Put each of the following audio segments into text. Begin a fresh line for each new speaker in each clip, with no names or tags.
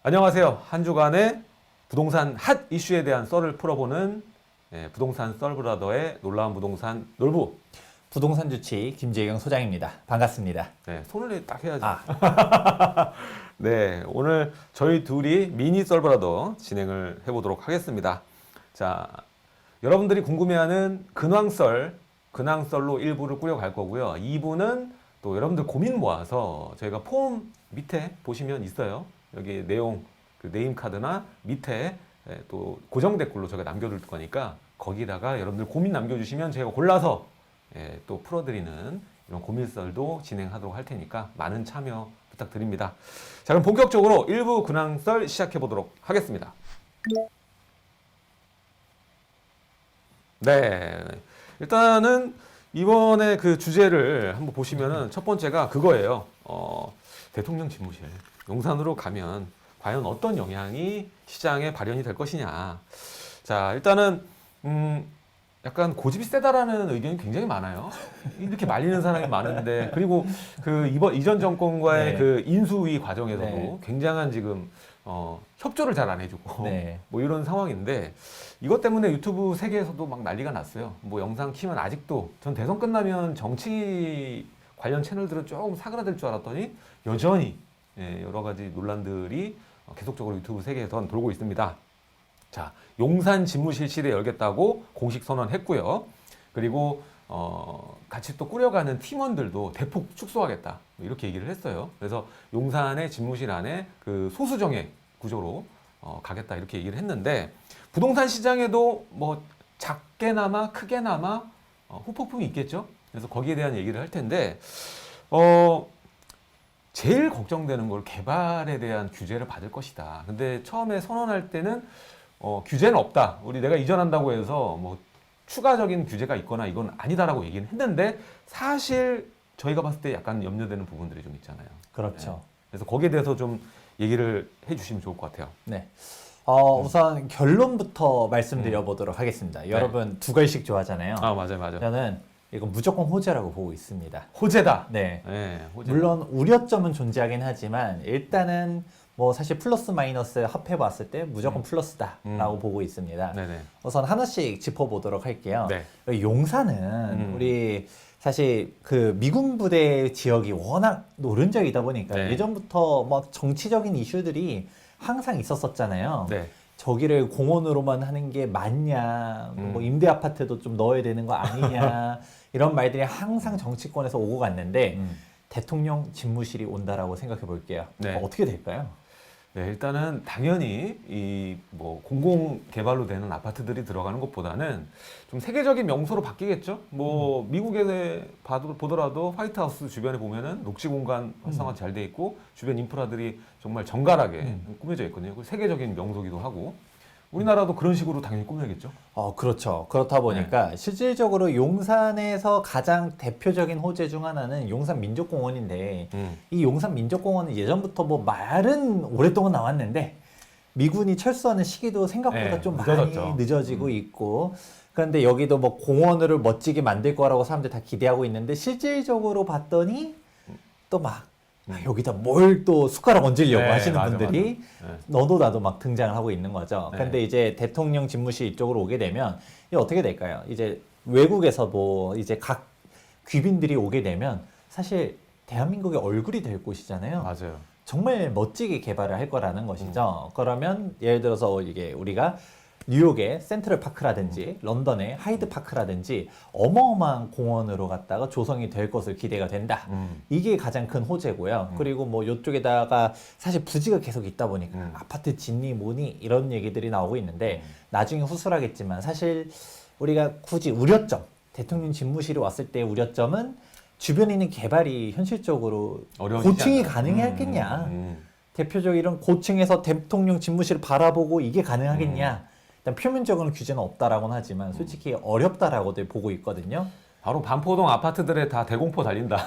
안녕하세요. 한 주간의 부동산 핫 이슈에 대한 썰을 풀어보는 부동산 썰브라더의 놀라운 부동산 놀부.
부동산 주치 김재경 소장입니다. 반갑습니다.
네, 손을 딱 해야죠.
아.
네, 오늘 저희 둘이 미니 썰브라더 진행을 해보도록 하겠습니다. 자, 여러분들이 궁금해하는 근황썰로 1부를 꾸려갈 거고요. 2부는 또 여러분들 고민 모아서 저희가 폼 밑에 보시면 있어요. 여기 내용, 그 네임 카드나 밑에 또 고정 댓글로 제가 남겨둘 거니까 거기다가 여러분들 고민 남겨주시면 제가 골라서 또 풀어드리는 이런 고민썰도 진행하도록 할 테니까 많은 참여 부탁드립니다. 자, 그럼 본격적으로 1부 근황썰 시작해 보도록 하겠습니다. 네, 일단은 이번에 그 주제를 한번 보시면은 첫 번째가 그거예요. 대통령 집무실 용산으로 가면 과연 어떤 영향이 시장에 발현이 될 것이냐. 자, 일단은 약간 고집이 세다라는 의견이 굉장히 많아요. 이렇게 말리는 사람이 많은데, 그리고 그 이전 정권과의
네.
그 인수위 과정에서도
네.
굉장한 지금 협조를 잘 안 해주고
네.
뭐 이런 상황인데, 이것 때문에 유튜브 세계에서도 막 난리가 났어요. 뭐 영상 키면 아직도, 전 대선 끝나면 정치 관련 채널들은 조금 사그라들 줄 알았더니 여전히 여러 가지 논란들이 계속적으로 유튜브 세계에선 돌고 있습니다. 자, 용산 집무실실에 열겠다고 공식 선언했고요. 그리고 같이 또 꾸려가는 팀원들도 대폭 축소하겠다, 이렇게 얘기를 했어요. 그래서 용산의 집무실 안에 그 소수정예 구조로 가겠다, 이렇게 얘기를 했는데, 부동산 시장에도 뭐 작게나마 크게나마 후폭풍이 있겠죠. 그래서 거기에 대한 얘기를 할 텐데, 제일 걱정되는 걸 개발에 대한 규제를 받을 것이다. 근데 처음에 선언할 때는 규제는 없다. 내가 이전한다고 해서 뭐 추가적인 규제가 있거나 이건 아니다라고 얘기는 했는데, 사실 저희가 봤을 때 약간 염려되는 부분들이 좀 있잖아요.
그렇죠.
네. 그래서 거기에 대해서 좀 얘기를 해주시면 좋을 것 같아요.
네. 우선 결론부터 말씀드려 보도록 하겠습니다.
네.
여러분 두 글씩 좋아하잖아요.
아, 맞아요.
저는 이건 무조건 호재라고 보고 있습니다.
호재다.
네.
네, 호재다.
물론 우려점은 존재하긴 하지만 일단은 뭐 사실 플러스 마이너스 합해 봤을 때 무조건 플러스다라고 보고 있습니다.
네네.
우선 하나씩 짚어보도록 할게요.
네.
용산은 우리 사실 그 미군 부대 지역이 워낙 노른자이다 보니까
네.
예전부터 막 정치적인 이슈들이 항상 있었었잖아요.
네.
저기를 공원으로만 하는 게 맞냐, 뭐 임대 아파트도 좀 넣어야 되는 거 아니냐, 이런 말들이 항상 정치권에서 오고 갔는데 대통령 집무실이 온다라고 생각해 볼게요.
네.
어떻게 될까요?
네, 일단은 당연히 이 뭐 공공 개발로 되는 아파트들이 들어가는 것보다는 좀 세계적인 명소로 바뀌겠죠. 뭐 미국에 보더라도 화이트하우스 주변에 보면은 녹지 공간 활성화 잘 돼 있고 주변 인프라들이 정말 정갈하게 꾸며져 있거든요. 그 세계적인 명소기도 하고, 우리나라도 그런 식으로 당연히 꾸며야겠죠.
그렇죠. 그렇다 보니까 실질적으로 용산에서 가장 대표적인 호재 중 하나는 용산 민족공원인데, 이 용산 민족공원은 예전부터 뭐 말은 오랫동안 나왔는데 미군이 철수하는 시기도 생각보다
네,
좀
늦어졌죠.
많이 늦어지고 있고, 그런데 여기도 뭐 공원을 멋지게 만들 거라고 사람들 다 기대하고 있는데 실질적으로 봤더니 또 막 여기다 뭘 또 숟가락 얹으려고
네,
하시는
맞아.
분들이
네.
너도 나도 막 등장을 하고 있는 거죠.
네.
근데 이제 대통령 집무실 이쪽으로 오게 되면 이게 어떻게 될까요? 이제 외국에서도 이제 각 귀빈들이 오게 되면 사실 대한민국의 얼굴이 될 곳이잖아요.
맞아요.
정말 멋지게 개발을 할 거라는 것이죠. 그러면 예를 들어서 이게 우리가 뉴욕의 센트럴 파크라든지 런던의 하이드 파크라든지 어마어마한 공원으로 갔다가 조성이 될 것을 기대가 된다. 이게 가장 큰 호재고요. 그리고 뭐 이쪽에다가 사실 부지가 계속 있다 보니까 아파트 짓니 뭐니 이런 얘기들이 나오고 있는데 나중에 후술하겠지만, 사실 우리가 굳이 우려점, 대통령 집무실이 왔을 때의 우려점은 주변에 있는 개발이 현실적으로
어려워지지
고층이
않나.
가능했겠냐. 대표적으로 이런 고층에서 대통령 집무실을 바라보고 이게 가능하겠냐. 일단 표면적으로는 규제는 없다라고는 하지만 솔직히 어렵다라고들 보고 있거든요.
바로 반포동 아파트들에 다 대공포 달린다.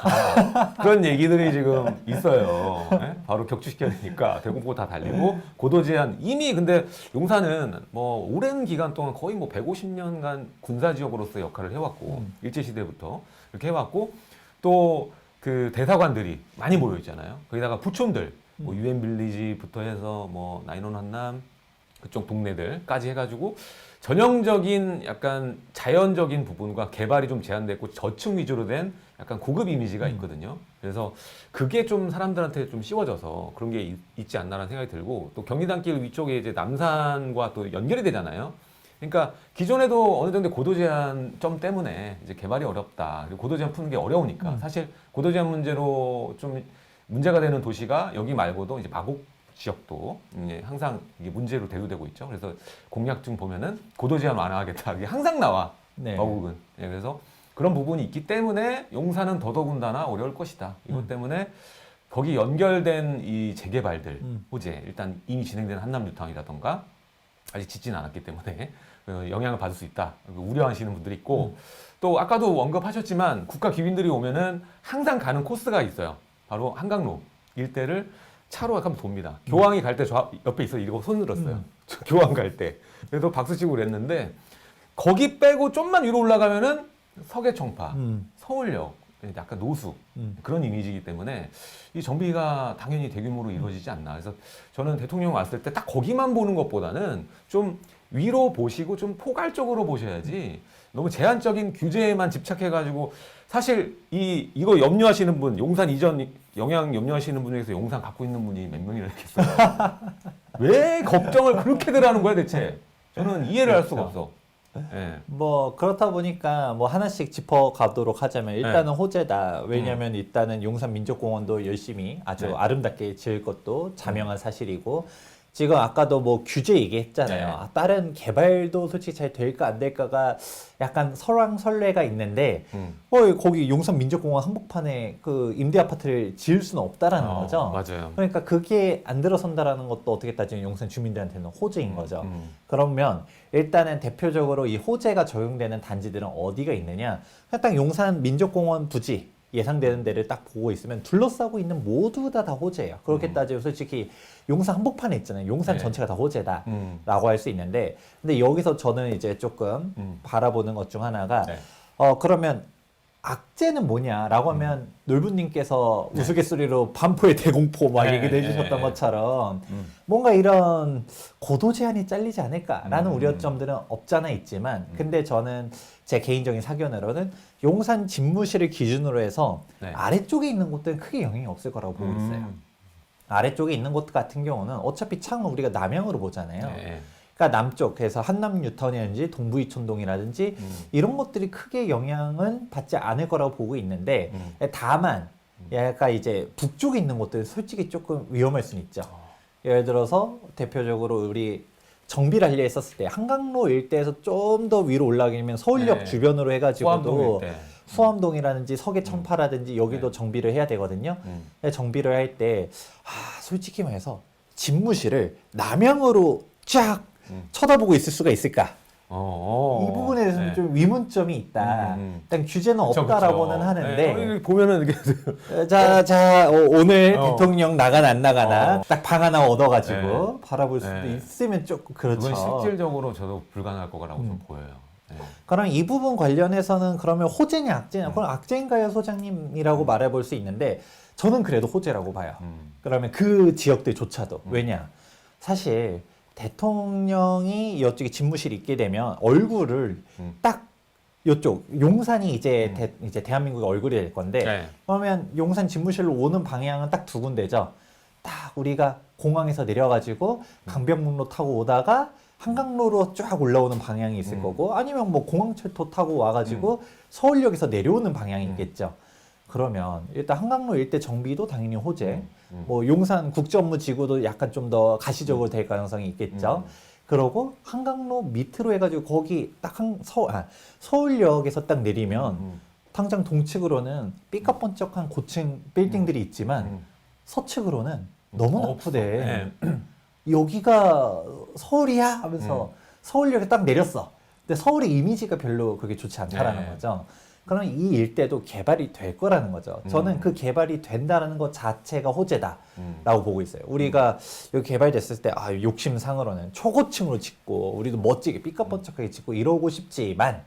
그런 얘기들이 지금 있어요. 네? 바로 격추시켜야 되니까 대공포 다 달리고 고도 제한 이미, 근데 용산은 뭐 오랜 기간 동안 거의 뭐 150년간 군사 지역으로서 역할을 해왔고 일제 시대부터 이렇게 해왔고, 또 그 대사관들이 많이 모여 있잖아요. 거기다가 부촌들, 뭐 유엔 빌리지부터 해서 뭐 나인원 한남 그쪽 동네들까지 해가지고 전형적인 약간 자연적인 부분과 개발이 좀 제한됐고 저층 위주로 된 약간 고급 이미지가 있거든요. 그래서 그게 좀 사람들한테 좀 씌워져서 그런 게 있지 않나라는 생각이 들고 또 경리단길 위쪽에 이제 남산과 또 연결이 되잖아요. 그러니까 기존에도 어느 정도 고도 제한점 때문에 이제 개발이 어렵다. 그리고 고도 제한 푸는 게 어려우니까 사실 고도 제한 문제로 좀 문제가 되는 도시가 여기 말고도 이제 마곡 지역도 이제 항상 이게 문제로 대두되고 있죠. 그래서 공약중 보면은 고도 제한 완화하겠다. 이게 항상 나와.
네.
마곡은. 예, 그래서 그런 부분이 있기 때문에 용산은 더더군다나 어려울 것이다. 이것 때문에 거기 연결된 이 재개발들 호재 일단 이미 진행된 한남 뉴타운이라던가 아직 짓지는 않았기 때문에 영향을 받을 수 있다. 우려하시는 분들이 있고 또 아까도 언급하셨지만 국가 기민들이 오면은 항상 가는 코스가 있어요. 바로 한강로 일대를 차로 약간 돕니다. 교황이 갈 때 옆에 있어 이러고 손 들었어요. 교황 갈 때. 그래서 박수 치고 그랬는데 거기 빼고 좀만 위로 올라가면은 서계청파, 서울역, 약간 노숙 그런 이미지이기 때문에 이 정비가 당연히 대규모로 이루어지지 않나. 그래서 저는 대통령 왔을 때 딱 거기만 보는 것보다는 좀 위로 보시고 좀 포괄적으로 보셔야지 너무 제한적인 규제에만 집착해가지고 사실 이거 염려하시는 분 용산 이전 영향 염려하시는 분 중에서 용산 갖고 있는 분이 몇 명이나 있겠어요. 왜 걱정을 그렇게들 하는 거야 대체? 저는 이해를 할 수가 없어. 예.
뭐 그렇다 보니까 뭐 하나씩 짚어가도록 하자면 일단은 호재다. 왜냐하면 일단은 용산 민족공원도 열심히 아주
네.
아름답게 지을 것도 자명한 사실이고 지금 아까도 뭐 규제 얘기했잖아요.
네.
다른 개발도 솔직히 잘 될까 안 될까가 약간 설왕설래가 있는데 거기 용산 민족공원 한복판에 그 임대 아파트를 지을 수는 없다라는 거죠.
맞아요.
그러니까 그게 안 들어선다라는 것도 어떻게 따지면 용산 주민들한테는 호재인 거죠. 그러면 일단은 대표적으로 이 호재가 적용되는 단지들은 어디가 있느냐? 딱 용산 민족공원 부지 예상되는 데를 딱 보고 있으면 둘러싸고 있는 모두 다 호재예요. 그렇게 따지면 솔직히 용산 한복판에 있잖아요. 용산
네.
전체가 다 호재다라고 할 수 있는데 근데 여기서 저는 이제 조금 바라보는 것 중 하나가
네.
그러면 악재는 뭐냐라고 하면 놀부님께서
네.
우스갯소리로 반포의 대공포 막
네,
얘기를
네,
해주셨던
네.
것처럼 뭔가 이런 고도 제한이 잘리지 않을까라는 우려점들은 없잖아 있지만 근데 저는 제 개인적인 사견으로는 용산 집무실을 기준으로 해서
네.
아래쪽에 있는 곳들은 크게 영향이 없을 거라고 보고 있어요. 아래쪽에 있는 곳 같은 경우는 어차피 창은 우리가 남향으로 보잖아요.
네.
그러니까 남쪽에서 한남 뉴타운이라든지 동부 이촌동이라든지 이런 것들이 크게 영향은 받지 않을 거라고 보고 있는데 다만 약간 이제 북쪽에 있는 곳들은 솔직히 조금 위험할 수는 있죠. 예를 들어서 대표적으로 우리 정비를 하려 했었을 때 한강로 일대에서 좀 더 위로 올라가면 서울역
네.
주변으로 해가지고도
포함동 일대.
수암동이라든지 서계청파라든지 여기도
네.
정비를 해야 되거든요. 정비를 할 때 솔직히 말해서 집무실을 남향으로 쫙 쳐다보고 있을 수가 있을까? 이 부분에 대해서는
네.
좀 의문점이 있다. 일단 규제는
그쵸,
없다라고는
그쵸.
하는데
네, 여기 보면은 이게
오늘
어.
대통령 나가나 안 나가나 딱 방 하나 얻어가지고
네.
바라볼 수도
네.
있으면 조금 그렇죠.
그건 실질적으로 저도 불가능할 거라고 좀 보여요. 네.
그럼 이 부분 관련해서는 그러면 호재냐 악재냐? 그럼 악재인가요, 소장님이라고 말해볼 수 있는데 저는 그래도 호재라고 봐요. 그러면 그 지역들조차도 왜냐? 사실 대통령이 이쪽에 집무실이 있게 되면 얼굴을 딱 이쪽 용산이 이제 이제 대한민국의 얼굴이 될 건데
네.
그러면 용산 집무실로 오는 방향은 딱 두 군데죠. 딱 우리가 공항에서 내려가지고 강변북로 타고 오다가 한강로로 쫙 올라오는 방향이 있을 거고 아니면 뭐 공항철도 타고 와가지고 서울역에서 내려오는 방향이 있겠죠. 그러면 일단 한강로 일대 정비도 당연히 호재, 뭐 용산 국제업무지구도 약간 좀 더 가시적으로 될 가능성이 있겠죠. 그러고 한강로 밑으로 해가지고 거기 딱 서울역에서 딱 내리면 당장 동측으로는 삐까뻔쩍한 고층 빌딩들이 있지만 서측으로는 너무 나쁘대. 여기가 서울이야 하면서 서울역에 딱 내렸어. 근데 서울의 이미지가 별로 그게 좋지 않다라는 거죠. 그럼 이 일대도 개발이 될 거라는 거죠. 저는 그 개발이 된다는 것 자체가 호재다라고 보고 있어요. 우리가 여기 개발됐을 때 욕심상으로는 초고층으로 짓고 우리도 멋지게 삐까뻔쩍하게 짓고 이러고 싶지만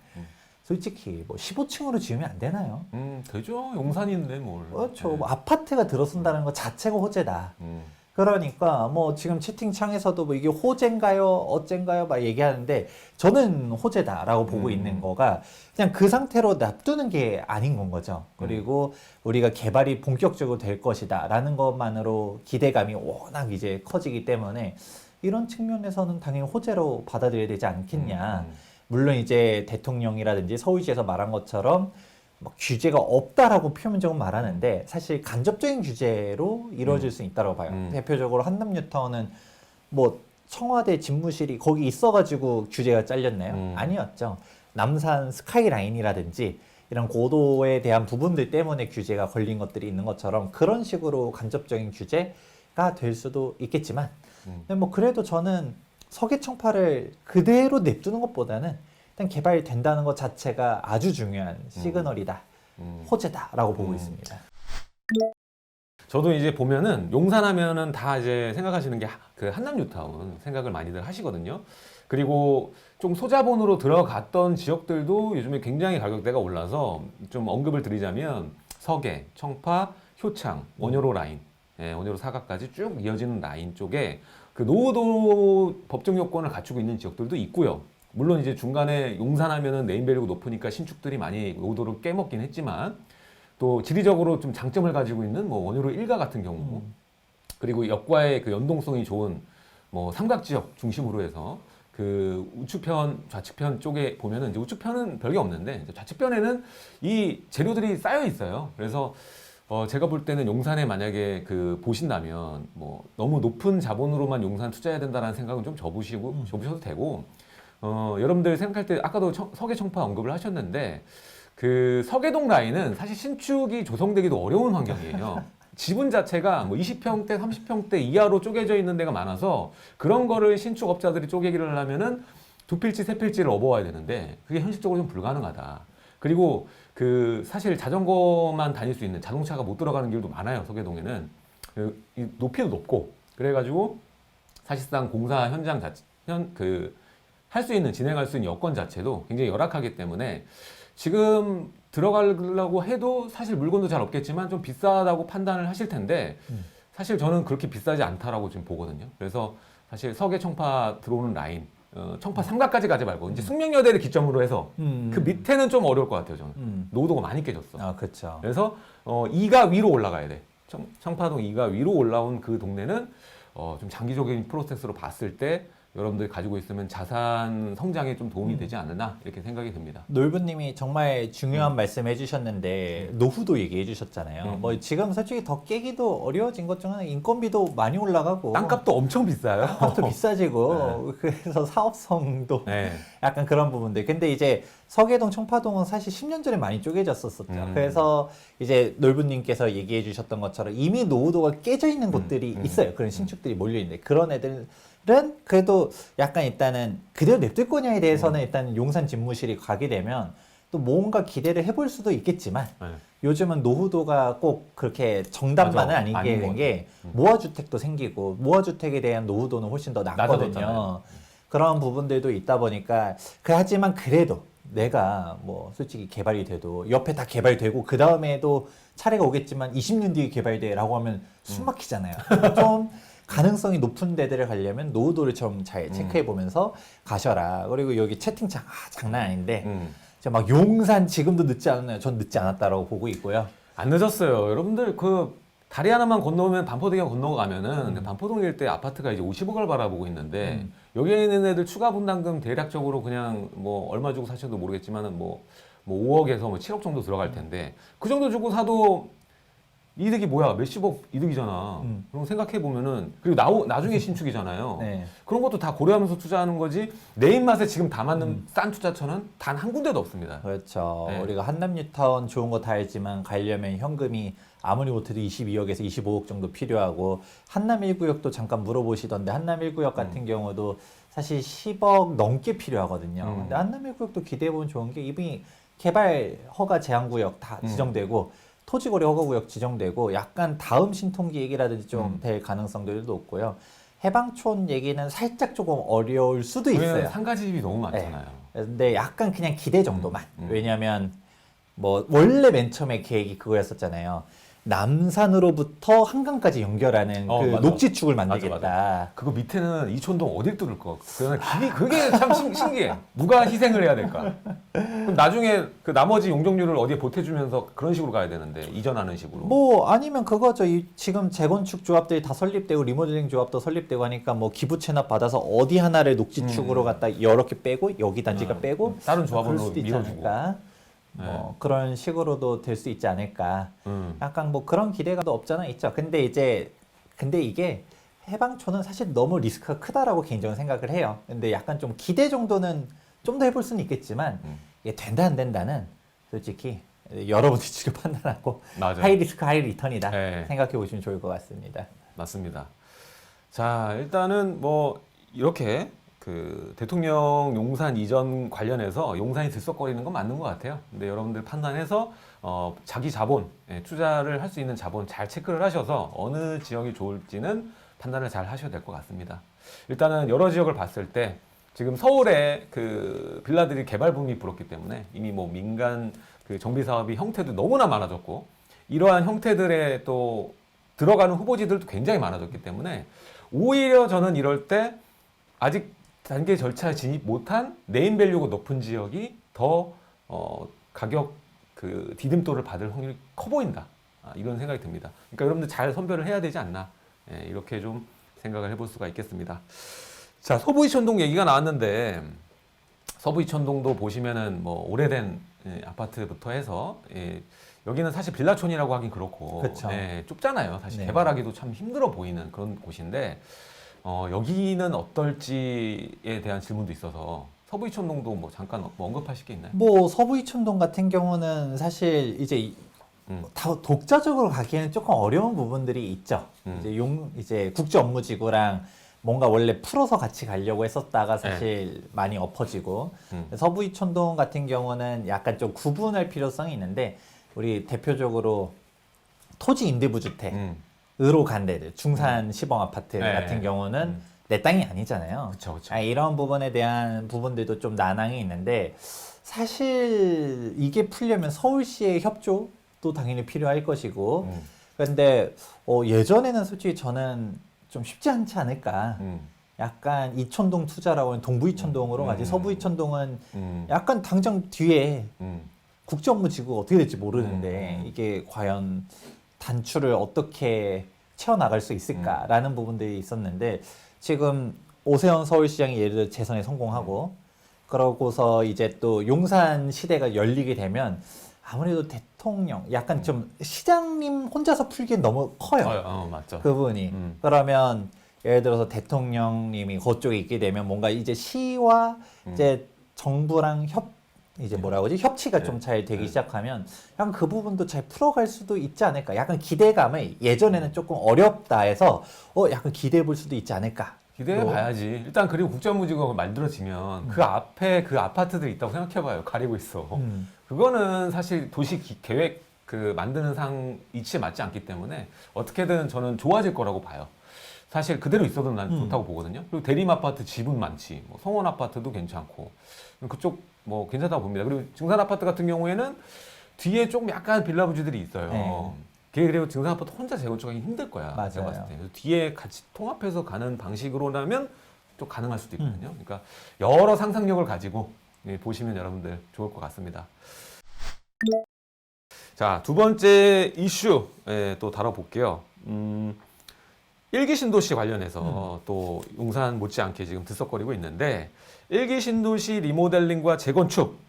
솔직히 뭐 15층으로 지으면 안 되나요?
되죠. 용산인데 뭘.
그렇죠. 뭐 아파트가 들어선다는 것 자체가 호재다. 그러니까 뭐 지금 채팅창에서도 뭐 이게 호재인가요, 어젠가요 막 얘기하는데 저는 호재다라고 보고 있는 거가 그냥 그 상태로 놔두는 게 아닌 건 거죠. 그리고 우리가 개발이 본격적으로 될 것이다라는 것만으로 기대감이 워낙 이제 커지기 때문에 이런 측면에서는 당연히 호재로 받아들여야 되지 않겠냐. 물론 이제 대통령이라든지 서울시에서 말한 것처럼 막 규제가 없다라고 표면적으로 말하는데 사실 간접적인 규제로 이루어질 수 있다고 봐요. 대표적으로 한남뉴타운은 뭐 청와대 집무실이 거기 있어가지고 규제가 잘렸나요? 아니었죠. 남산 스카이라인이라든지 이런 고도에 대한 부분들 때문에 규제가 걸린 것들이 있는 것처럼 그런 식으로 간접적인 규제가 될 수도 있겠지만 근데 뭐 그래도 저는 서계청파를 그대로 냅두는 것보다는 일단 개발된다는 것 자체가 아주 중요한 시그널이다, 호재다라고 보고 있습니다.
저도 이제 보면은 용산하면은 다 이제 생각하시는 게 그 한남뉴타운 생각을 많이들 하시거든요. 그리고 좀 소자본으로 들어갔던 지역들도 요즘에 굉장히 가격대가 올라서 좀 언급을 드리자면 서계, 청파, 효창, 원효로 라인, 원효로 사각까지 쭉 이어지는 라인 쪽에 그 노후도 법정 요건을 갖추고 있는 지역들도 있고요. 물론 이제 중간에 용산하면은 네임밸류가 높으니까 신축들이 많이 노후도를 깨먹긴 했지만 또 지리적으로 좀 장점을 가지고 있는 뭐 원효로 일가 같은 경우 그리고 역과의 그 연동성이 좋은 뭐 삼각 지역 중심으로 해서 그 우측편, 좌측편 쪽에 보면은 이제 우측편은 별게 없는데 이제 좌측편에는 이 재료들이 쌓여 있어요. 그래서 제가 볼 때는 용산에 만약에 그 보신다면 뭐 너무 높은 자본으로만 용산 투자해야 된다는 생각은 좀 접으셔도 되고 여러분들 생각할 때 아까도 서계 청파 언급을 하셨는데 그 서계동 라인은 사실 신축이 조성되기도 어려운 환경이에요. 지분 자체가 뭐 20평대, 30평대 이하로 쪼개져 있는 데가 많아서 그런 거를 신축업자들이 쪼개기를 하려면은 두 필지, 세 필지를 업어와야 되는데 그게 현실적으로 좀 불가능하다. 그리고 그 사실 자전거만 다닐 수 있는 자동차가 못 들어가는 길도 많아요. 서계동에는 이 높이도 높고 그래가지고 사실상 공사 현장 할 수 있는 진행할 수 있는 여건 자체도 굉장히 열악하기 때문에 지금 들어가려고 해도 사실 물건도 잘 없겠지만 좀 비싸다고 판단을 하실 텐데 사실 저는 그렇게 비싸지 않다라고 지금 보거든요. 그래서 사실 서계 청파 들어오는 라인 청파 삼각까지 가지 말고 이제 숙명여대를 기점으로 해서 그 밑에는 좀 어려울 것 같아요. 저는 노후도가 많이 깨졌어.
아, 그렇죠.
그래서 2가 위로 올라가야 돼. 청파동 2가 위로 올라온 그 동네는 좀 장기적인 프로세스로 봤을 때 여러분들이 가지고 있으면 자산 성장에 좀 도움이 되지 않으나 이렇게 생각이 듭니다.
놀부님이 정말 중요한 말씀 해주셨는데 노후도 얘기해 주셨잖아요. 뭐 지금 솔직히 더 깨기도 어려워진 것 중 하나 인건비도 많이 올라가고
땅값도 엄청 비싸요.
땅값도 비싸지고 그래서 사업성도
네.
약간 그런 부분들. 근데 이제 서계동, 청파동은 사실 10년 전에 많이 쪼개졌었죠. 그래서 이제 놀부님께서 얘기해 주셨던 것처럼 이미 노후도가 깨져 있는 곳들이 있어요. 그런 신축들이 몰려 있는데 그런 애들은 그래도 약간 일단은 그대로 냅둘 거냐에 대해서는 일단 용산 집무실이 가게 되면 또 뭔가 기대를 해볼 수도 있겠지만 요즘은 노후도가 꼭 그렇게 정답만은 아니게 된 게 모아주택도 생기고 모아주택에 대한 노후도는 훨씬 더 낮거든요. 그런 부분들도 있다 보니까 하지만 그래도 내가 뭐 솔직히 개발이 돼도 옆에 다 개발되고 그 다음에도 차례가 오겠지만 20년 뒤에 개발돼라고 하면 숨 막히잖아요. 좀 가능성이 높은 데들을 가려면 노후도를 좀 잘 체크해 보면서 가셔라. 그리고 여기 채팅창 장난 아닌데 막 용산 지금도 늦지 않았나요? 전 늦지 않았다라고 보고 있고요.
안 늦었어요. 여러분들 그 다리 하나만 건너면 반포대교 건너가면은 반포동 일대 아파트가 이제 50억을 바라보고 있는데 여기에 있는 애들 추가 분담금 대략적으로 그냥 뭐 얼마 주고 사셔도 모르겠지만은 뭐 5억에서 뭐 7억 정도 들어갈 텐데 그 정도 주고 사도 이득이 뭐야? 몇십억 이득이잖아. 그럼 생각해 보면은 그리고 나중에 신축이잖아요.
네.
그런 것도 다 고려하면서 투자하는 거지. 내 입맛에 지금 다 맞는 싼 투자처는 단 한 군데도 없습니다.
그렇죠.
네.
우리가 한남뉴타운 좋은 거 다 알지만 가려면 현금이 아무리 못해도 22억에서 25억 정도 필요하고 한남 1구역도 잠깐 물어보시던데 한남 1구역 같은 경우도 사실 10억 넘게 필요하거든요. 근데 한남 1구역도 기대해보면 좋은 게 이미 개발 허가 제한구역 다 지정되고 토지거래 허가구역 지정되고 약간 다음 신통기 얘기라든지 좀 될 가능성들도 높고요. 해방촌 얘기는 살짝 조금 어려울 수도 있어요.
상가지 집이 너무 많잖아요.
근데 약간 그냥 기대 정도만. 왜냐면 뭐 원래 맨 처음에 계획이 그거였었잖아요. 남산으로부터 한강까지 연결하는 그
맞아.
녹지축을
맞아,
만들겠다.
그거 밑에는 이촌동 어딜 뚫을 거? 그게 참 신기해. 누가 희생을 해야 될까? 그럼 나중에 그 나머지 용적률을 어디에 보태주면서 그런 식으로 가야 되는데 이전하는 식으로.
뭐 아니면 그거죠. 지금 재건축 조합들이 다 설립되고 리모델링 조합도 설립되고 하니까 뭐 기부 체납 받아서 어디 하나를 녹지축으로 갖다 여러 개 빼고 여기 단지가 빼고
다른
그럴
조합으로
수도 있지
밀어주고.
않을까? 뭐 그런 식으로도 될 수 있지 않을까? 약간 뭐 그런 기대감도 없잖아 있죠. 근데 이게 해방촌은 사실 너무 리스크가 크다라고 개인적으로 생각을 해요. 근데 약간 좀 기대 정도는 좀 더 해볼 수는 있겠지만 이게 된다 안 된다는 솔직히 여러분들이 직접 판단하고
맞아요.
하이 리스크 하이 리턴이다
네.
생각해 보시면 좋을 것 같습니다.
맞습니다. 자, 일단은 뭐 이렇게 그 대통령 용산 이전 관련해서 용산이 들썩거리는 건 맞는 것 같아요. 근데 여러분들 판단해서 자기 자본, 투자를 할 수 있는 자본 잘 체크를 하셔서 어느 지역이 좋을지는 판단을 잘 하셔야 될 것 같습니다. 일단은 여러 지역을 봤을 때 지금 서울에 그 빌라들이 개발 붐이 불었기 때문에 이미 뭐 민간 그 정비 사업이 형태도 너무나 많아졌고 이러한 형태들에 또 들어가는 후보지들도 굉장히 많아졌기 때문에 오히려 저는 이럴 때 아직 단계 절차에 진입 못한 네임밸류가 높은 지역이 더 가격 그 디딤돌을 받을 확률이 커 보인다. 이런 생각이 듭니다. 그러니까 여러분들 잘 선별을 해야 되지 않나. 이렇게 좀 생각을 해볼 수가 있겠습니다. 자, 서부 이천동 얘기가 나왔는데 서부 이천동도 보시면은 뭐 오래된 아파트부터 해서 여기는 사실 빌라촌이라고 하긴 그렇고
그쵸.
좁잖아요. 사실
네.
개발하기도 참 힘들어 보이는 그런 곳인데 여기는 어떨지에 대한 질문도 있어서 서부 이천동도 뭐 잠깐 뭐 언급하실 게 있나요?
뭐 서부 이촌동 같은 경우는 사실 이제 다 독자적으로 가기에는 조금 어려운 부분들이 있죠. 이제 국제 업무지구랑 뭔가 원래 풀어서 같이 가려고 했었다가 사실 많이 엎어지고 서부 이촌동 같은 경우는 약간 좀 구분할 필요성이 있는데 우리 대표적으로 토지 임대부 주택으로 간 데들 중산 시범 아파트 같은 경우는 내 땅이 아니잖아요.
그쵸, 그쵸.
이런 부분에 대한 부분들도 좀 난항이 있는데 사실 이게 풀려면 서울시의 협조도 당연히 필요할 것이고 근데 예전에는 솔직히 저는 좀 쉽지 않지 않을까. 약간 이촌동 투자라고 하는 동부 이촌동으로 가지 서부 이촌동은 약간 당장 뒤에 국제 업무지구가 어떻게 될지 모르는데 이게 과연 단추를 어떻게 채워나갈 수 있을까라는 부분들이 있었는데 지금 오세훈 서울시장이 예를 들어 재선에 성공하고 그러고서 이제 또 용산 시대가 열리게 되면 아무래도 대통령 약간 좀 시장님 혼자서 풀기엔 너무 커요.
맞죠.
그 부분이. 그러면 예를 들어서 대통령님이 그쪽에 있게 되면 뭔가 이제 시와 이제 정부랑 이제 뭐라고 하지? 협치가 좀 잘 되기 시작하면 약간 그 부분도 잘 풀어갈 수도 있지 않을까. 약간 기대감을 예전에는 조금 어렵다 해서 약간 기대해 볼 수도 있지 않을까.
기대해 봐야지. 일단 그리고 국제무지구가 만들어지면 그 앞에 그 아파트들 있다고 생각해봐요. 가리고 있어. 그거는 사실 도시 계획 그 만드는 상 이치에 맞지 않기 때문에 어떻게든 저는 좋아질 거라고 봐요. 사실 그대로 있어도 난 좋다고 보거든요. 그리고 대림 아파트 지분 많지. 뭐 성원 아파트도 괜찮고 그쪽 뭐 괜찮다고 봅니다. 그리고 증산 아파트 같은 경우에는 뒤에 조금 약간 빌라 부지들이 있어요. 그리고 증산 아파트 혼자 재건축하기 힘들 거야.
맞아요.
제가 봤을 때. 그래서 뒤에 같이 통합해서 가는 방식으로라면 좀 가능할 수도 있거든요. 그러니까 여러 상상력을 가지고 보시면 여러분들 좋을 것 같습니다. 자, 두 번째 이슈 또 다뤄볼게요. 일기 신도시 관련해서 또 용산 못지않게 지금 들썩거리고 있는데 일기 신도시 리모델링과 재건축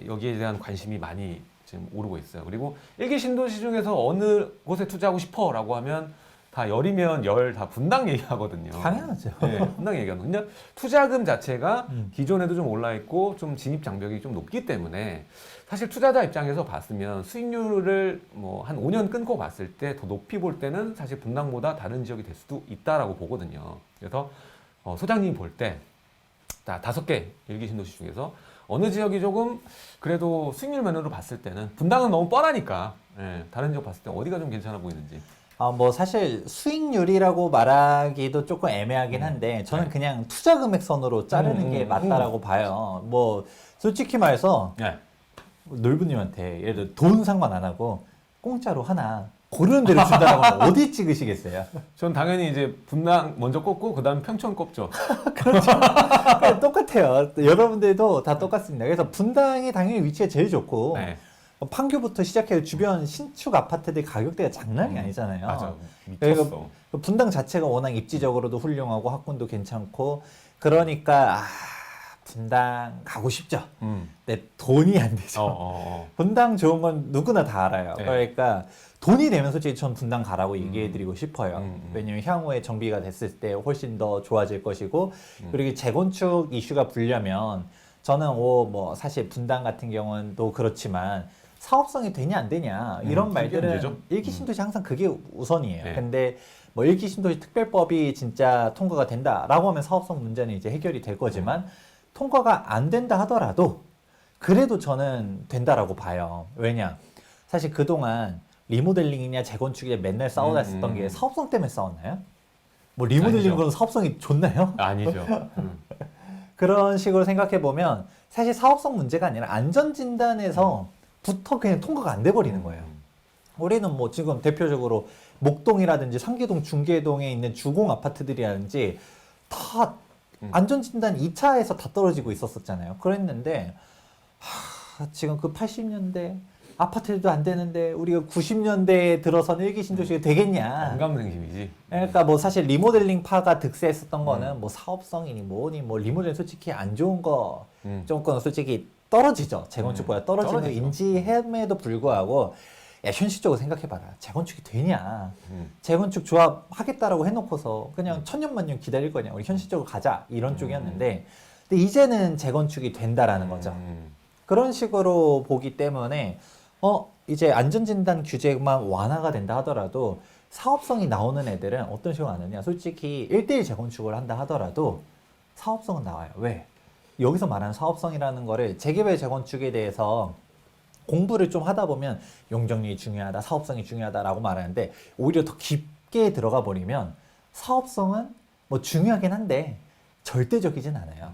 여기에 대한 관심이 많이 지금 오르고 있어요. 그리고 일기 신도시 중에서 어느 곳에 투자하고 싶어라고 하면 다 열이면 열 다 분당 얘기하거든요.
당연하죠.
분당 얘기하는. 그냥 투자금 자체가 기존에도 좀 올라 있고 좀 진입 장벽이 좀 높기 때문에 사실 투자자 입장에서 봤으면 수익률을 뭐 한 5년 끊고 봤을 때 더 높이 볼 때는 사실 분당보다 다른 지역이 될 수도 있다라고 보거든요. 그래서 소장님이 볼 때 5개 일기 신도시 중에서 어느 지역이 조금 그래도 수익률 면으로 봤을 때는 분당은 너무 뻔하니까 다른 지역 봤을 때 어디가 좀 괜찮아 보이는지.
뭐 사실 수익률이라고 말하기도 조금 애매하긴 한데 저는 그냥 투자 금액선으로 자르는 게 맞다라고 봐요. 뭐 솔직히 말해서 놀부님한테 예를 들어 돈 상관 안 하고 공짜로 하나 고르는 대로 준다라고 하면 어디 찍으시겠어요?
전 당연히 이제 분당 먼저 꼽고 그다음 평촌 꼽죠.
그냥 똑같아요. 여러분들도 다 똑같습니다. 그래서 분당이 당연히 위치가 제일 좋고
네.
판교부터 시작해서 주변 신축 아파트들 가격대가 장난이 아니잖아요.
맞아.
그리고
미쳤어.
분당 자체가 워낙 입지적으로도 훌륭하고 학군도 괜찮고 그러니까 분당 가고 싶죠. 근데 돈이 안 되죠. 분당 좋은 건 누구나 다 알아요.
네.
그러니까 돈이 되면 솔직히 전 분당 가라고 얘기해드리고 싶어요.
음.
왜냐면 향후에 정비가 됐을 때 훨씬 더 좋아질 것이고 그리고 재건축 이슈가 불려면 저는 뭐 사실 분당 같은 경우는 또 그렇지만 사업성이 되냐 안 되냐 이런
그게
말들은
문제죠.
일기 신도시 항상 그게 우선이에요.
네.
근데 뭐 일기 신도시 특별법이 진짜 통과가 된다라고 하면 사업성 문제는 이제 해결이 될 거지만 통과가 안 된다 하더라도 그래도 저는 된다라고 봐요. 왜냐? 사실 그동안 리모델링이냐 재건축이냐 맨날 싸우다 했었던 게 사업성 때문에 싸웠나요? 뭐 리모델링으로는
아니죠.
사업성이 좋나요?
아니죠.
그런 식으로 생각해 보면 사실 사업성 문제가 아니라 안전진단에서부터 그냥 통과가 안 돼 버리는 거예요. 우리는 뭐 지금 대표적으로 목동이라든지 상계동, 중계동에 있는 주공 아파트들이라든지 다 안전진단 2차에서 다 떨어지고 있었었잖아요. 그랬는데 지금 그 80년대 아파트도 안 되는데 우리가 90년대에 들어선 일기 신도시가 되겠냐?
안감생심이지.
그러니까 뭐 사실 리모델링 파가 득세했었던 거는 뭐 사업성이니 뭐니 뭐 리모델링 솔직히 안 좋은 거 조금 솔직히 떨어지죠. 재건축보다 떨어지는 거
떨어지죠.
인지함에도 불구하고 야 현실적으로 생각해봐라. 재건축이 되냐? 재건축 조합 하겠다라고 해놓고서 그냥 천년만년 기다릴 거냐? 우리 현실적으로 가자 이런 쪽이었는데 근데 이제는 재건축이 된다라는 거죠. 그런 식으로 보기 때문에 이제 안전진단 규제만 완화가 된다 하더라도 사업성이 나오는 애들은 어떤 식으로 하느냐 솔직히 1대1 재건축을 한다 하더라도 사업성은 나와요. 왜? 여기서 말하는 사업성이라는 거를 재개발 재건축에 대해서 공부를 좀 하다 보면 용적률이 중요하다, 사업성이 중요하다라고 말하는데 오히려 더 깊게 들어가 버리면 사업성은 뭐 중요하긴 한데 절대적이진 않아요.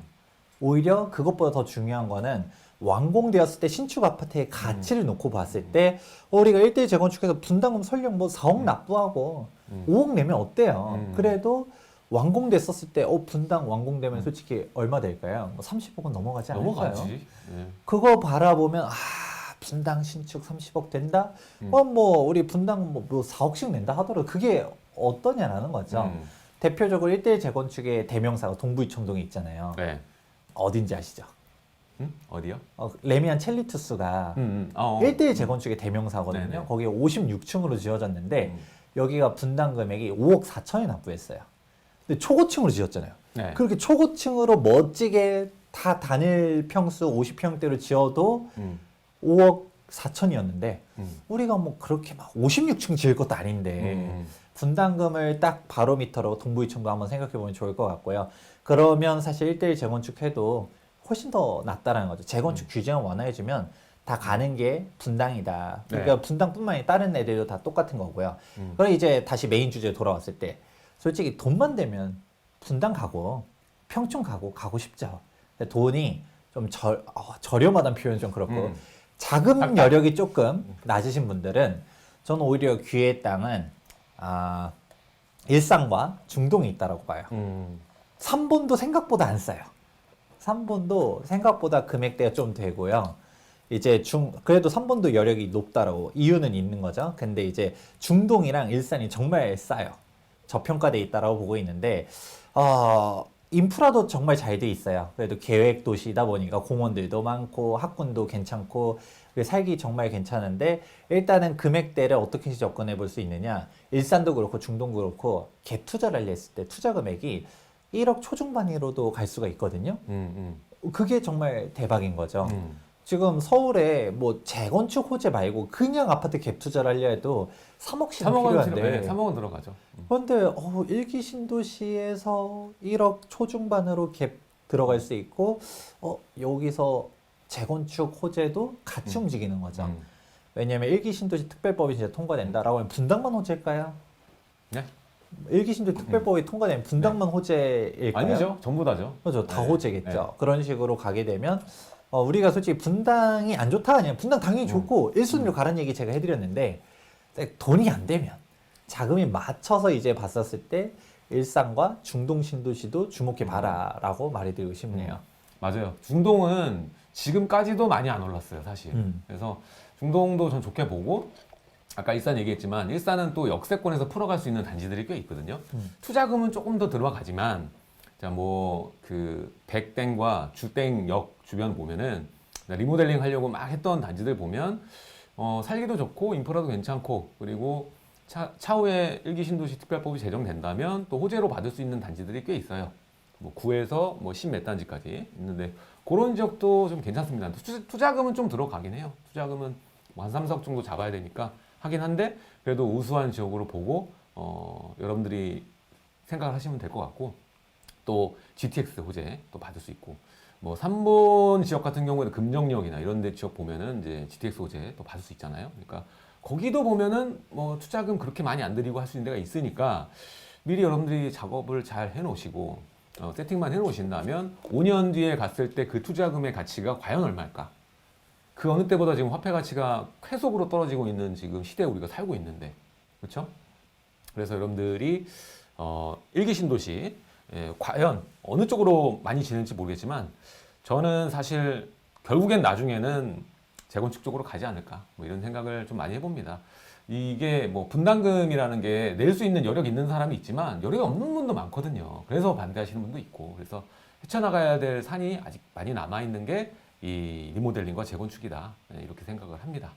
오히려 그것보다 더 중요한 거는 완공되었을 때 신축 아파트의 가치를 놓고 봤을 때 우리가 1대1 재건축해서 분담금 설령 뭐 4억 납부하고 5억 내면 어때요? 그래도 완공됐었을 때 분당 완공되면 솔직히 얼마 될까요? 뭐 30억은 넘어가지 않을까요?
넘어가지. 네.
그거 바라보면 분당 신축 30억 된다? 뭐 우리 분당 뭐 4억씩 낸다 하더라도 그게 어떠냐라는 거죠. 대표적으로 1대1 재건축의 대명사가 동부이청동에 있잖아요.
네.
어딘지 아시죠?
어디요?
레미안 첼리투스가 1대1 재건축의 대명사거든요.
네네.
거기에 56층으로 지어졌는데 여기가 분당 금액이 5억 4천이 납부했어요. 근데 초고층으로 지었잖아요.
네.
그렇게 초고층으로 멋지게 다 단일 평수 50평대로 지어도 5억 4천이었는데 우리가 뭐 그렇게 막 56층 지을 것도 아닌데 분담금을 딱 바로미터로 동부이청도 한번 생각해 보면 좋을 것 같고요. 그러면 사실 1대1 재건축해도 훨씬 더 낫다라는 거죠. 재건축 규제만 완화해주면 다 가는 게 분당이다. 그러니까
네.
분당뿐만 아니라 다른 애들도 다 똑같은 거고요. 그럼 이제 다시 메인 주제에 돌아왔을 때 솔직히 돈만 되면 분당 가고 평촌 가고 싶죠. 근데 돈이 좀 저렴하다는 표현 좀 그렇고 자금 여력이 조금 낮으신 분들은 저는 오히려 귀의 땅은 일산과 중동이 있다라고 봐요. 3본도 생각보다 안 싸요. 3본도 생각보다 금액대가 좀 되고요. 이제 그래도 3본도 여력이 높다라고 이유는 있는 거죠. 근데 이제 중동이랑 일산이 정말 싸요. 저평가돼 있다라고 보고 있는데 인프라도 정말 잘 돼 있어요. 그래도 계획 도시다 보니까 공원들도 많고 학군도 괜찮고 살기 정말 괜찮은데 일단은 금액대를 어떻게 접근해 볼 수 있느냐. 일산도 그렇고 중동도 그렇고 갭 투자를 하려 했을 때 투자 금액이 1억 초중반으로도 갈 수가 있거든요. 그게 정말 대박인 거죠. 지금 서울에 뭐 재건축 호재 말고 그냥 아파트 갭 투자를 하려 해도 3억씩 필요한데
3억은 들어가죠.
그런데 일기 신도시에서 1억 초중반으로 갭 들어갈 수 있고 여기서 재건축 호재도 같이 움직이는 거죠. 왜냐하면 일기 신도시 특별법이 진짜 통과된다라고 하면 분당만 호재일까요?
네?
일기 신도시 특별법이 통과되면 분당만 호재일까요?
아니죠. 전부 다죠.
그렇죠. 다
네.
호재겠죠.
네.
그런 식으로 가게 되면 우리가 솔직히 분당이 안 좋다 아니에요. 분당 당연히 좋고 1순위로 가라는 얘기 제가 해드렸는데 돈이 안 되면 자금이 맞춰서 이제 봤었을 때 일산과 중동 신도시도 주목해 봐라라고 말해드리고 싶네요.
맞아요. 중동은 지금까지도 많이 안 올랐어요, 사실. 그래서 중동도 전 좋게 보고 아까 일산 얘기했지만 일산은 또 역세권에서 풀어갈 수 있는 단지들이 꽤 있거든요. 투자금은 조금 더 들어가지만 자 뭐 그 백땡과 주땡역 주변 보면은 리모델링 하려고 막 했던 단지들 보면 살기도 좋고 인프라도 괜찮고 그리고 차후에 일기 신도시 특별법이 제정된다면 또 호재로 받을 수 있는 단지들이 꽤 있어요. 뭐 9에서 뭐 10 몇 단지까지 있는데 그런 지역도 좀 괜찮습니다. 투자금은 좀 들어가긴 해요. 투자금은 뭐한 3, 4억 정도 잡아야 되니까 하긴 한데 그래도 우수한 지역으로 보고 여러분들이 생각을 하시면 될 것 같고 또 GTX 호재 또 받을 수 있고 뭐 3번 지역 같은 경우에는 금정역이나 이런 데 지역 보면은 이제 GTX 호재 또 받을 수 있잖아요. 그러니까 거기도 보면은 뭐 투자금 그렇게 많이 안 들이고 할 수 있는 데가 있으니까 미리 여러분들이 작업을 잘 해놓으시고 세팅만 해놓으신다면 5년 뒤에 갔을 때 그 투자금의 가치가 과연 얼마일까? 그 어느 때보다 지금 화폐 가치가 쾌속으로 떨어지고 있는 지금 시대에 우리가 살고 있는데 그렇죠? 그래서 여러분들이 일기 신도시 과연 어느 쪽으로 많이 지는지 모르겠지만 저는 사실 결국엔 나중에는 재건축 쪽으로 가지 않을까 뭐 이런 생각을 좀 많이 해봅니다. 이게 뭐 분담금이라는 게 낼 수 있는 여력이 있는 사람이 있지만 여력이 없는 분도 많거든요. 그래서 반대하시는 분도 있고 그래서 헤쳐나가야 될 산이 아직 많이 남아있는 게 이 리모델링과 재건축이다 이렇게 생각을 합니다.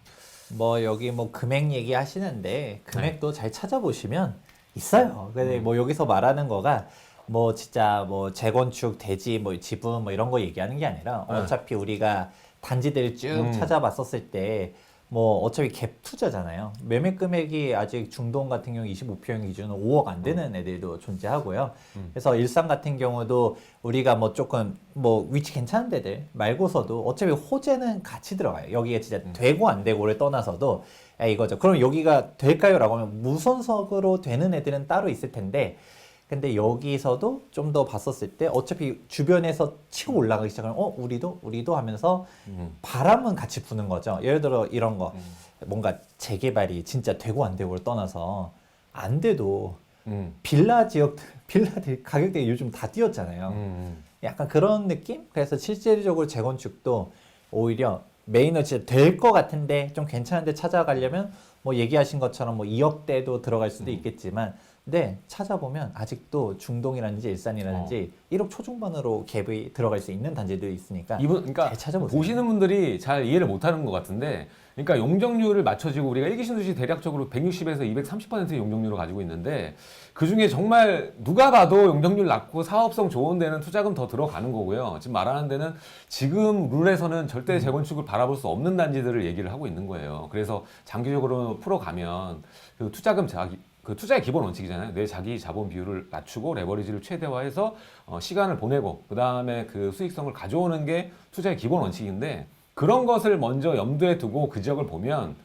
뭐 여기 뭐 금액 얘기하시는데 금액도 잘 찾아보시면 있어요. 근데 뭐 여기서 말하는 거가 뭐 진짜 뭐 재건축, 대지, 뭐 지분 뭐 이런 거 얘기하는 게 아니라 어차피 우리가 단지들을 쭉 찾아봤었을 때 뭐 어차피 갭 투자잖아요. 매매 금액이 아직 중동 같은 경우 25평 기준으로 5억 안 되는 애들도 존재하고요. 그래서 일산 같은 경우도 우리가 뭐 조금 뭐 위치 괜찮은 데들 말고서도 어차피 호재는 같이 들어가요. 여기가 진짜 되고 안 되고를 떠나서도 이거죠. 그럼 여기가 될까요? 라고 하면 무선석으로 되는 애들은 따로 있을 텐데 근데 여기서도 좀 더 봤었을 때 어차피 주변에서 치고 올라가기 시작하면 우리도 하면서 바람은 같이 부는 거죠. 예를 들어 이런 거 뭔가 재개발이 진짜 되고 안 되고를 떠나서 안 돼도 빌라들 가격대가 요즘 다 뛰었잖아요. 약간 그런 느낌? 그래서 실질적으로 재건축도 오히려 메인은 진짜 될 것 같은데 좀 괜찮은데 찾아가려면 뭐 얘기하신 것처럼 뭐 2억대도 들어갈 수도 있겠지만 근데 찾아보면 아직도 중동이라든지 일산이라든지 1억 초중반으로 갭이 들어갈 수 있는 단지들이 있으니까
그러니까
잘 찾아보세요.
보시는 분들이 잘 이해를 못하는 것 같은데 그러니까 용적률을 맞춰지고 우리가 일기 신도시 대략적으로 160에서 230%의 용적률을 가지고 있는데 그중에 정말 누가 봐도 용적률 낮고 사업성 좋은 데는 투자금 더 들어가는 거고요. 지금 말하는 데는 지금 룰에서는 절대 재건축을 바라볼 수 없는 단지들을 얘기를 하고 있는 거예요. 그래서 장기적으로 풀어가면 그 그 투자의 기본 원칙이잖아요. 내 자기 자본 비율을 낮추고 레버리지를 최대화해서 시간을 보내고 그 다음에 그 수익성을 가져오는 게 투자의 기본 원칙인데 그런 것을 먼저 염두에 두고 그 지역을 보면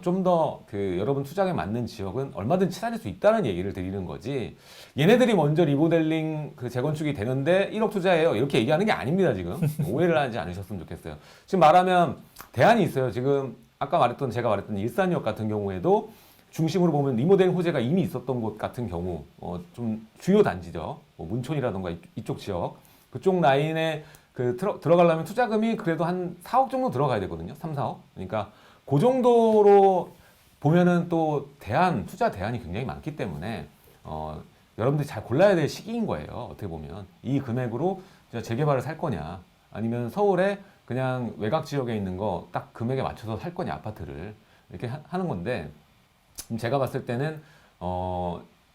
좀 더 그 여러분 투자에 맞는 지역은 얼마든지 찾을 수 있다는 얘기를 드리는 거지. 얘네들이 먼저 리모델링 그 재건축이 되는데 1억 투자해요. 이렇게 얘기하는 게 아닙니다, 지금. 오해를 하지 않으셨으면 좋겠어요. 지금 말하면 대안이 있어요. 지금 아까 제가 말했던 일산역 같은 경우에도 중심으로 보면 리모델링 호재가 이미 있었던 곳 같은 경우 좀 주요 단지죠. 뭐 문촌이라던가 이쪽 지역 그쪽 라인에 들어가려면 투자금이 그래도 한 4억 정도 들어가야 되거든요. 3, 4억. 그러니까 그 정도로 보면은 또 투자 대안이 굉장히 많기 때문에 여러분들이 잘 골라야 될 시기인 거예요. 어떻게 보면 이 금액으로 재개발을 살 거냐 아니면 서울에 그냥 외곽 지역에 있는 거 딱 금액에 맞춰서 살 거냐 아파트를 이렇게 하는 건데 제가 봤을 때는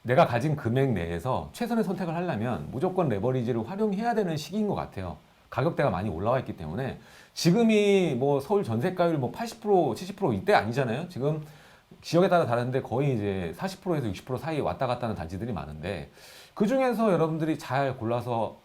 내가 가진 금액 내에서 최선의 선택을 하려면 무조건 레버리지를 활용해야 되는 시기인 것 같아요. 가격대가 많이 올라와 있기 때문에 지금이 뭐 서울 전세가율 뭐 80% 70% 이때 아니잖아요. 지금 지역에 따라 다른데 거의 이제 40%에서 60% 사이 왔다 갔다 하는 단지들이 많은데 그 중에서 여러분들이 잘 골라서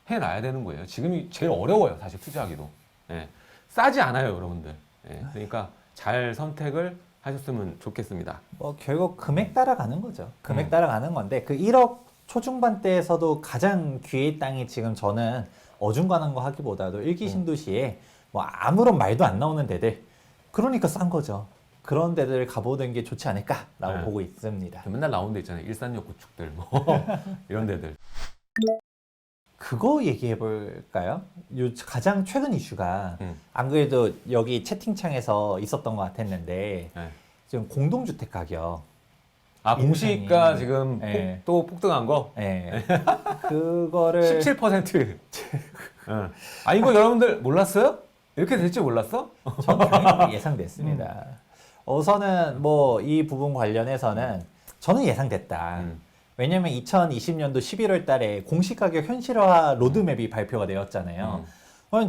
해놔야 되는 거예요. 지금이 제일 어려워요. 사실 투자하기도. 예. 싸지 않아요, 여러분들. 예. 그러니까 잘 선택을 하셨으면 좋겠습니다.
뭐 결국 금액 따라가는 거죠. 금액 따라가는 건데 그 1억 초중반대에서도 가장 귀의 땅이 지금 저는 어중간한 거 하기보다도 일기 신도시에 뭐 아무런 말도 안 나오는 데들 그러니까 싼 거죠. 그런 데를 가보는 게 좋지 않을까라고
네.
보고 있습니다.
맨날 나오는 데 있잖아요. 일산역 구축들 뭐 이런 데들.
그거 얘기해 볼까요? 가장 최근 이슈가 안 그래도 여기 채팅창에서 있었던 것 같았는데
네.
지금 공동주택 가격
아 공시가 지금
네.
또 폭등한 거?
예. 그거를
17%. 응. 아 이거 여러분들 몰랐어요? 이렇게 될 줄 몰랐어?
전 당연히 예상됐습니다. 우선은 뭐 이 부분 관련해서는 저는 예상됐다. 왜냐면 2020년도 11월 달에 공시가격 현실화 로드맵이 발표가 되었잖아요.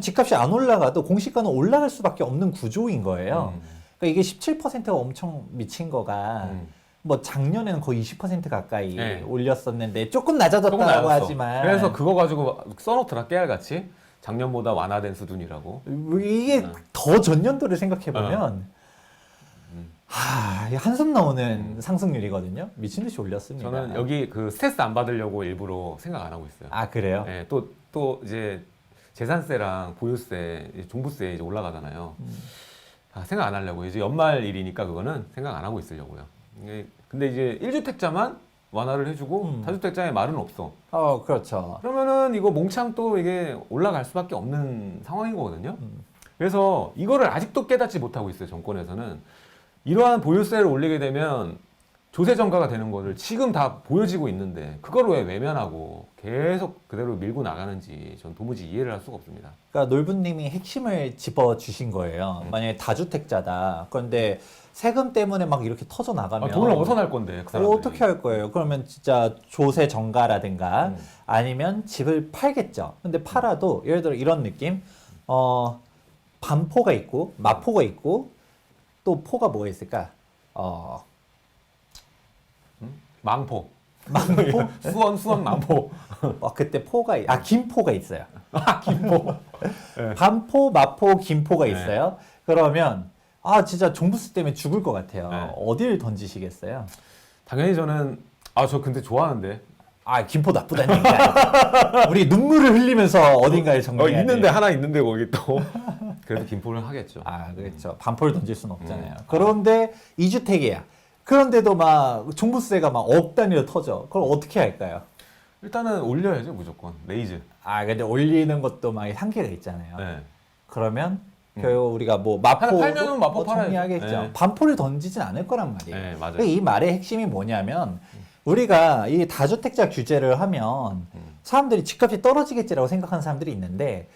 집값이 안 올라가도 공시가는 올라갈 수밖에 없는 구조인 거예요. 그러니까 이게 17%가 엄청 미친 거가 뭐 작년에는 거의 20% 가까이
네.
올렸었는데 조금
조금
낮아졌다고
낮았어.
하지만
그래서 그거 가지고 써놓더라 깨알같이 작년보다 완화된 수준이라고.
이게 더 전년도를 생각해 보면 한숨 나오는 상승률이거든요. 미친 듯이 올렸습니다.
저는 여기 그 스트레스 안 받으려고 일부러 생각 안 하고 있어요.
아 그래요?
네, 또 이제 재산세랑 보유세, 이제 종부세 이제 올라가잖아요. 생각 안 하려고 이제 연말 일이니까 그거는 생각 안 하고 있으려고요. 근데 이제 1주택자만 완화를 해주고 다주택자의 말은 없어.
그렇죠.
그러면은 이거 몽창 또 이게 올라갈 수밖에 없는 상황인 거거든요. 그래서 이거를 아직도 깨닫지 못하고 있어요. 정권에서는 이러한 보유세를 올리게 되면 조세 정가가 되는 거를 지금 다 보여지고 있는데 그걸 왜 외면하고 계속 그대로 밀고 나가는지 전 도무지 이해를 할 수가 없습니다.
그러니까 놀부님이 핵심을 짚어 주신 거예요. 만약에 다주택자다. 그런데 세금 때문에 막 이렇게 터져 나가면
돈을 어디서 날 건데 그 사람들이.
어떻게 할 거예요? 그러면 진짜 조세 정가라든가 아니면 집을 팔겠죠. 근데 팔아도 예를 들어 이런 느낌. 반포가 있고 마포가 있고 또 포가 뭐가 있을까?
망포.
망포?
수원 망포.
그때 김포가 있어요.
김포.
반포, 마포, 김포가
네.
있어요. 그러면 진짜 종부세 때문에 죽을 것 같아요.
네.
어딜 던지시겠어요?
당연히 저는 저 근데 좋아하는데.
김포 나쁘다는 얘기 아니죠. 우리 눈물을 흘리면서 어딘가에 정리해야
있는데
돼요.
하나 있는데 거기 또. 그래도 김포를 하겠죠.
그렇죠. 반포를 던질 수는 없잖아요. 그런데 2주택이야. 그런데도 막 종부세가 막 억 단위로 터져. 그걸 어떻게 할까요?
일단은 올려야죠 무조건. 레이즈.
근데 올리는 것도 막 한계가 있잖아요.
네.
그러면 결국 우리가 뭐 마포
팔면은 마포 팔아야죠.
정리하겠죠.
네.
반포를 던지진 않을 거란 말이에요.
네, 맞아요.
그러니까 이 말의 핵심이 뭐냐면 우리가 이 다주택자 규제를 하면 사람들이 집값이 떨어지겠지라고 생각하는 사람들이 있는데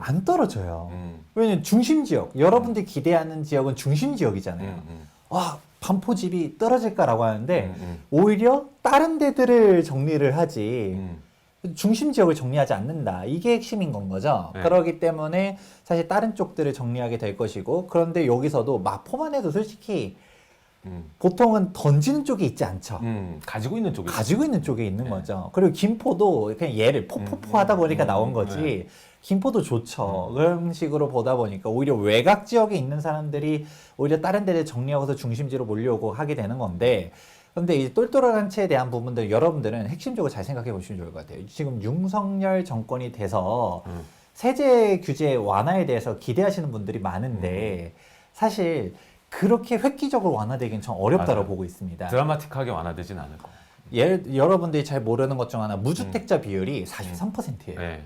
안 떨어져요. 왜냐면 중심 지역, 여러분들이 기대하는 지역은 중심 지역이잖아요. 반포집이 떨어질까라고 하는데 오히려 다른 데들을 정리를 하지 중심 지역을 정리하지 않는다. 이게 핵심인 건 거죠.
네.
그렇기 때문에 사실 다른 쪽들을 정리하게 될 것이고 그런데 여기서도 마포만 해도 솔직히 보통은 던지는 쪽에 있지 않죠.
가지고 있는 쪽이
가지고 있는 쪽에 있는 거죠. 그리고 김포도 그냥 얘를 포포포 하다 보니까 나온 거지.
네.
김포도 좋죠. 그런 식으로 보다 보니까 오히려 외곽 지역에 있는 사람들이 오히려 다른 데를 정리하고서 중심지로 몰려오고 하게 되는 건데 근데 이 똘똘한 채에 대한 부분들 여러분들은 핵심적으로 잘 생각해 보시면 좋을 것 같아요. 지금 윤석열 정권이 돼서 세제 규제 완화에 대해서 기대하시는 분들이 많은데 사실 그렇게 획기적으로 완화되긴 좀 어렵다고
맞아요.
보고 있습니다.
드라마틱하게 완화되진 않을 거예요.
여러분들이 잘 모르는 것 중 하나 무주택자 비율이 43%예요.
네.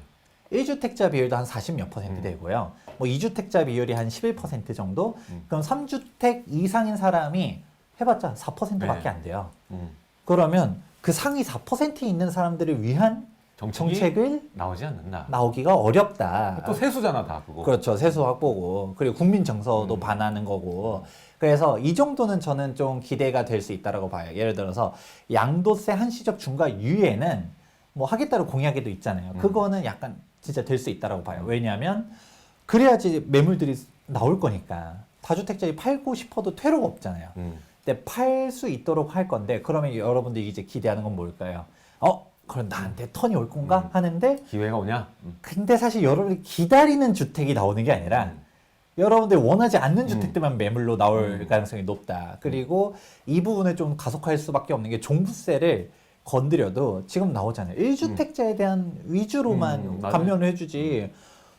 1주택자 비율도 한 40몇 % 되고요. 뭐 2주택자 비율이 한 11% 정도? 그럼 3주택 이상인 사람이 해봤자 4%밖에
네.
안 돼요.
음.
그러면 그 상위 4%에 있는 사람들을 위한 정책을
나오지 않는다.
나오기가 어렵다.
또 세수잖아 다 그거.
그렇죠. 세수 확보고 그리고 국민 정서도 반하는 거고. 그래서 이 정도는 저는 좀 기대가 될 수 있다라고 봐요. 예를 들어서 양도세 한시적 중과 유예는 뭐 하겠다고 공약에도 있잖아요. 그거는 약간 진짜 될 수 있다라고 봐요. 왜냐하면 그래야지 매물들이 나올 거니까. 다주택자들이 팔고 싶어도 퇴로가 없잖아요. 근데 팔 수 있도록 할 건데 그러면 여러분들이 이제 기대하는 건 뭘까요? 그럼 나한테 턴이 올 건가? 하는데
기회가 오냐?
근데 사실 여러분이 기다리는 주택이 나오는 게 아니라 여러분들 원하지 않는 주택들만 매물로 나올 가능성이 높다. 그리고 이 부분을 좀 가속할 수밖에 없는 게 종부세를 건드려도 지금 나오잖아요. 1주택자에 대한 위주로만
맞아요.
감면을 해주지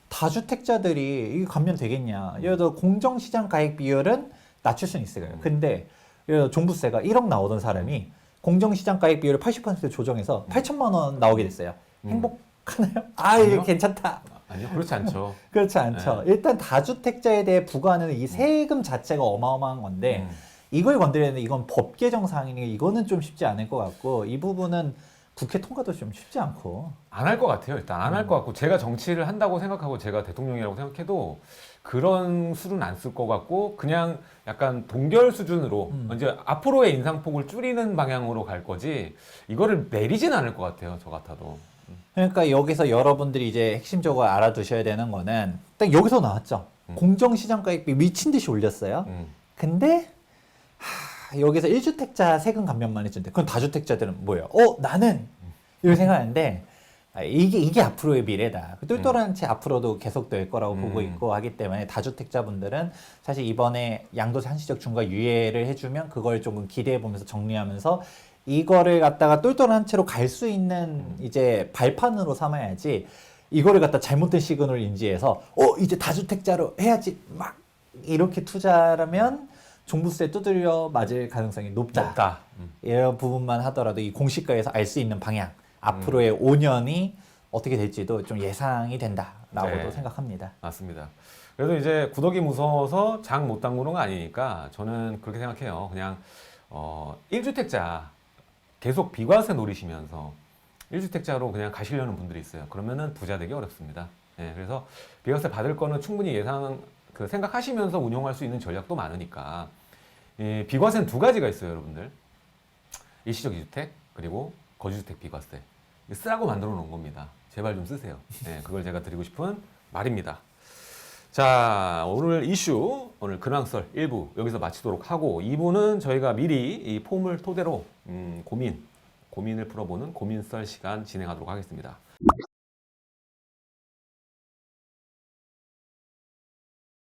다주택자들이 이게 감면 되겠냐. 예를 들어 공정시장 가액 비율은 낮출 수는 있어요. 근데 예를 들어 종부세가 1억 나오던 사람이 공정시장가액 비율을 80% 조정해서 8천만 원 나오게 됐어요. 행복하나요? 아, 이게
아니요.
괜찮다.
아니요, 그렇지 않죠.
그렇지 않죠. 일단 다주택자에 대해 부과하는 이 세금 자체가 어마어마한 건데 이걸 건드리는데 이건 법 개정 사항이니 이거는 좀 쉽지 않을 것 같고 이 부분은 국회 통과도 좀 쉽지 않고
안 할 것 같아요. 일단 안 할 것 같고 제가 정치를 한다고 생각하고 제가 대통령이라고 생각해도 그런 수는 안 쓸 것 같고 그냥 약간 동결 수준으로 이제 앞으로의 인상폭을 줄이는 방향으로 갈 거지 이거를 내리진 않을 것 같아요. 저 같아도.
그러니까 여기서 여러분들이 이제 핵심적으로 알아두셔야 되는 거는 딱 여기서 나왔죠. 공정시장가액비 미친 듯이 올렸어요. 근데 여기서 1주택자 세금 감면만 해준대. 그럼 다주택자들은 뭐예요? 나는 이렇게 생각하는데 이게 앞으로의 미래다. 똘똘한 채 앞으로도 계속될 거라고 보고 있고 하기 때문에 다주택자분들은 사실 이번에 양도세 한시적 중과 유예를 해주면 그걸 조금 기대해 보면서 정리하면서 이거를 갖다가 똘똘한 채로 갈 수 있는 이제 발판으로 삼아야지 이거를 갖다 잘못된 시그널을 인지해서 이제 다주택자로 해야지 막 이렇게 투자라면 종부세 두드려 맞을 가능성이 높다.
없다.
이런 부분만 하더라도 이 공시가에서 알 수 있는 방향 앞으로의 5년이 어떻게 될지도 좀 예상이 된다라고도
네.
생각합니다.
맞습니다. 그래서 이제 구더기 무서워서 장 못 담그는 거 아니니까 저는 그렇게 생각해요. 그냥 1주택자 계속 비과세 노리시면서 1주택자로 그냥 가시려는 분들이 있어요. 그러면은 부자 되기 어렵습니다. 예, 그래서 비과세 받을 거는 충분히 생각하시면서 운용할 수 있는 전략도 많으니까 비과세는 두 가지가 있어요, 여러분들. 일시적 2주택 그리고 거주주택 비과세. 쓰라고 만들어 놓은 겁니다. 제발 좀 쓰세요. 예, 그걸 제가 드리고 싶은 말입니다. 자, 오늘 이슈, 오늘 근황설 1부 여기서 마치도록 하고 2부는 저희가 미리 이 폼을 토대로 고민을 풀어보는 고민썰 시간 진행하도록 하겠습니다.